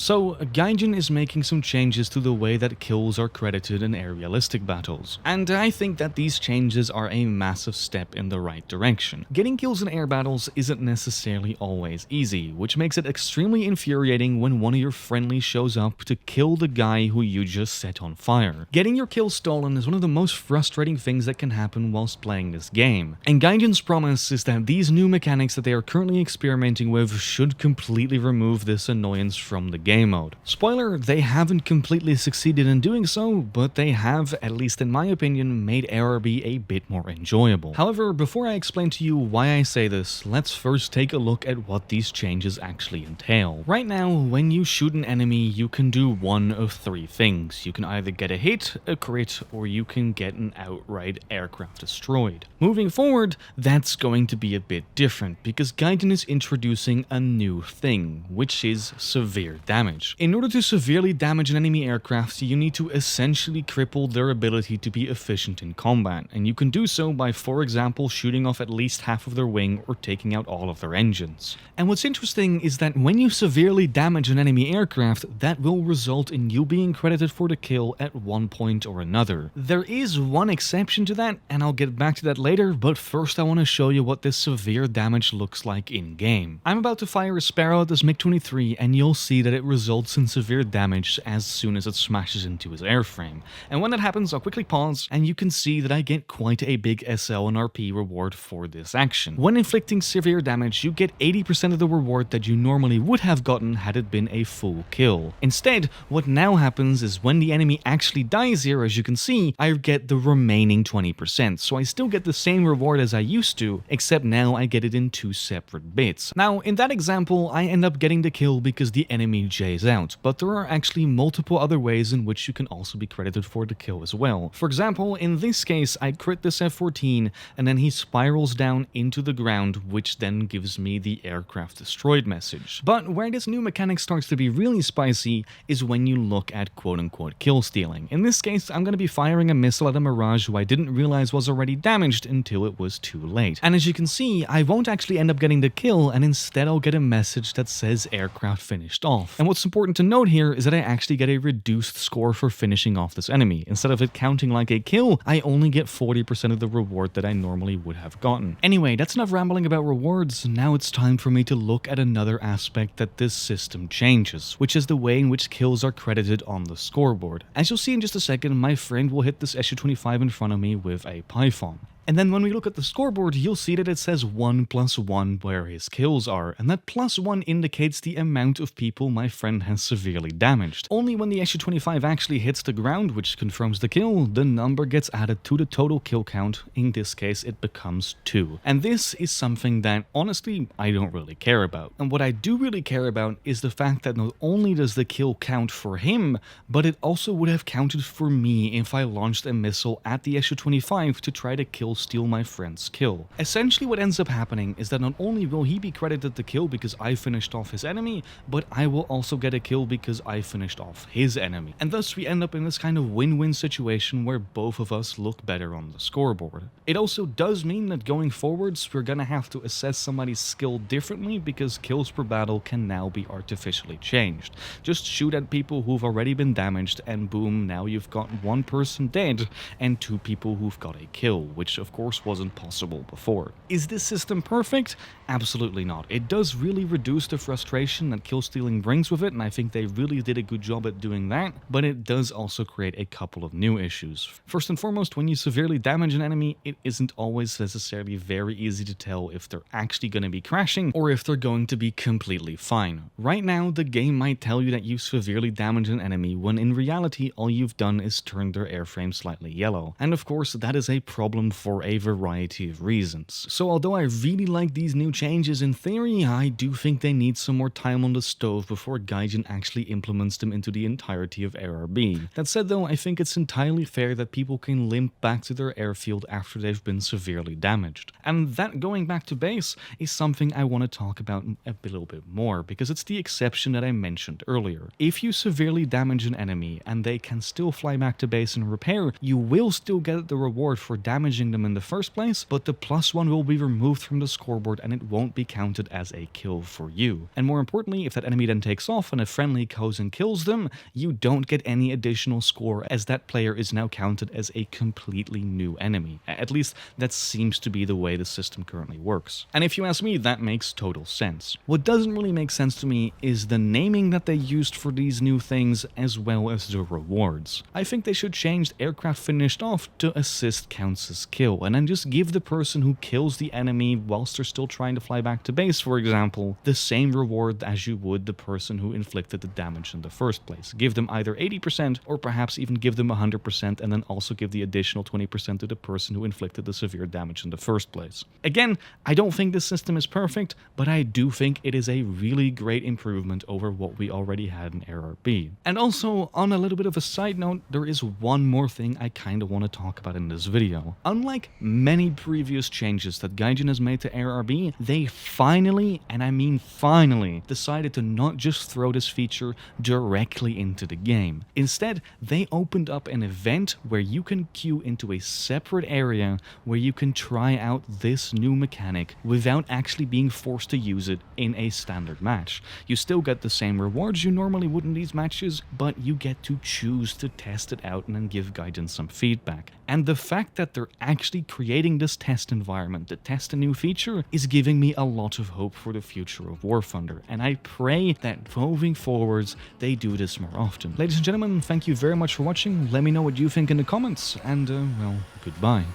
So, Gaijin is making some changes to the way that kills are credited in aerialistic battles, and I think that these changes are a massive step in the right direction. Getting kills in air battles isn't necessarily always easy, which makes it extremely infuriating when one of your friendlies shows up to kill the guy who you just set on fire. Getting your kill stolen is one of the most frustrating things that can happen whilst playing this game, and Gaijin's promise is that these new mechanics that they are currently experimenting with should completely remove this annoyance from the game mode. Spoiler, they haven't completely succeeded in doing so, but they have, at least in my opinion, made ARB a bit more enjoyable. However, before I explain to you why I say this, let's first take a look at what these changes actually entail. Right now, when you shoot an enemy, you can do one of three things. You can either get a hit, a crit, or you can get an outright aircraft destroyed. Moving forward, that's going to be a bit different, because Gaijin is introducing a new thing, which is severe damage. In order to severely damage an enemy aircraft, you need to essentially cripple their ability to be efficient in combat, and you can do so by, for example, shooting off at least half of their wing or taking out all of their engines. And what's interesting is that when you severely damage an enemy aircraft, that will result in you being credited for the kill at one point or another. There is one exception to that, and I'll get back to that later, but first I want to show you what this severe damage looks like in-game. I'm about to fire a Sparrow at this MiG-23, and you'll see that it results in severe damage as soon as it smashes into his airframe. And when that happens, I'll quickly pause, and you can see that I get quite a big SL and RP reward for this action. When inflicting severe damage, you get 80% of the reward that you normally would have gotten had it been a full kill. Instead, what now happens is when the enemy actually dies here, as you can see, I get the remaining 20%, so I still get the same reward as I used to, except now I get it in two separate bits. Now, in that example, I end up getting the kill because the enemy J's out, but there are actually multiple other ways in which you can also be credited for the kill as well. For example, in this case, I crit this F-14, and then he spirals down into the ground, which then gives me the aircraft destroyed message. But where this new mechanic starts to be really spicy is when you look at quote-unquote kill stealing. In this case, I'm going to be firing a missile at a Mirage who I didn't realize was already damaged until it was too late. And as you can see, I won't actually end up getting the kill, and instead I'll get a message that says aircraft finished off. And what's important to note here is that I actually get a reduced score for finishing off this enemy. Instead of it counting like a kill, I only get 40% of the reward that I normally would have gotten. Anyway, that's enough rambling about rewards. Now it's time for me to look at another aspect that this system changes, which is the way in which kills are credited on the scoreboard. As you'll see in just a second, my friend will hit this Su-25 in front of me with a Python. And then when we look at the scoreboard, you'll see that it says 1+1 where his kills are, and that +1 indicates the amount of people my friend has severely damaged. Only when the Su-25 actually hits the ground, which confirms the kill, the number gets added to the total kill count. In this case, it becomes 2. And this is something that, honestly, I don't really care about. And what I do really care about is the fact that not only does the kill count for him, but it also would have counted for me if I launched a missile at the Su-25 to try to steal my friend's kill. Essentially what ends up happening is that not only will he be credited the kill because I finished off his enemy, but I will also get a kill because I finished off his enemy. And thus we end up in this kind of win-win situation where both of us look better on the scoreboard. It also does mean that going forwards we're gonna have to assess somebody's skill differently because kills per battle can now be artificially changed. Just shoot at people who've already been damaged and boom, now you've got one person dead and 2 people who've got a kill, which of course wasn't possible before. Is this system perfect? Absolutely not. It does really reduce the frustration that kill stealing brings with it, and I think they really did a good job at doing that, but it does also create a couple of new issues. First and foremost, when you severely damage an enemy, it isn't always necessarily very easy to tell if they're actually going to be crashing or if they're going to be completely fine. Right now, the game might tell you that you severely damaged an enemy when in reality all you've done is turn their airframe slightly yellow. And of course, that is a problem for a variety of reasons. So although I really like these new changes in theory, I do think they need some more time on the stove before Gaijin actually implements them into the entirety of ARB. That said though, I think it's entirely fair that people can limp back to their airfield after they've been severely damaged. And that going back to base is something I want to talk about a little bit more, because it's the exception that I mentioned earlier. If you severely damage an enemy and they can still fly back to base and repair, you will still get the reward for damaging them them in the first place, but the +1 will be removed from the scoreboard and it won't be counted as a kill for you. And more importantly, if that enemy then takes off and a friendly goes and kills them, you don't get any additional score, as that player is now counted as a completely new enemy. At least that seems to be the way the system currently works. And if you ask me, that makes total sense. What doesn't really make sense to me is the naming that they used for these new things, as well as the rewards. I think they should change aircraft finished off to assist counts as kill, and then just give the person who kills the enemy whilst they're still trying to fly back to base, for example, the same reward as you would the person who inflicted the damage in the first place. Give them either 80% or perhaps even give them 100% and then also give the additional 20% to the person who inflicted the severe damage in the first place. Again, I don't think this system is perfect, but I do think it is a really great improvement over what we already had in RRB. And also, on a little bit of a side note, there is one more thing I kinda want to talk about in this video. Unlike many previous changes that Gaijin has made to RRB, they finally, and I mean finally, decided to not just throw this feature directly into the game. Instead, they opened up an event where you can queue into a separate area where you can try out this new mechanic without actually being forced to use it in a standard match. You still get the same rewards you normally would in these matches, but you get to choose to test it out and then give Gaijin some feedback. And the fact that they're actually creating this test environment to test a new feature is giving me a lot of hope for the future of War Thunder, and I pray that moving forwards they do this more often. Ladies and gentlemen, thank you very much for watching. Let me know what you think in the comments, and well, goodbye.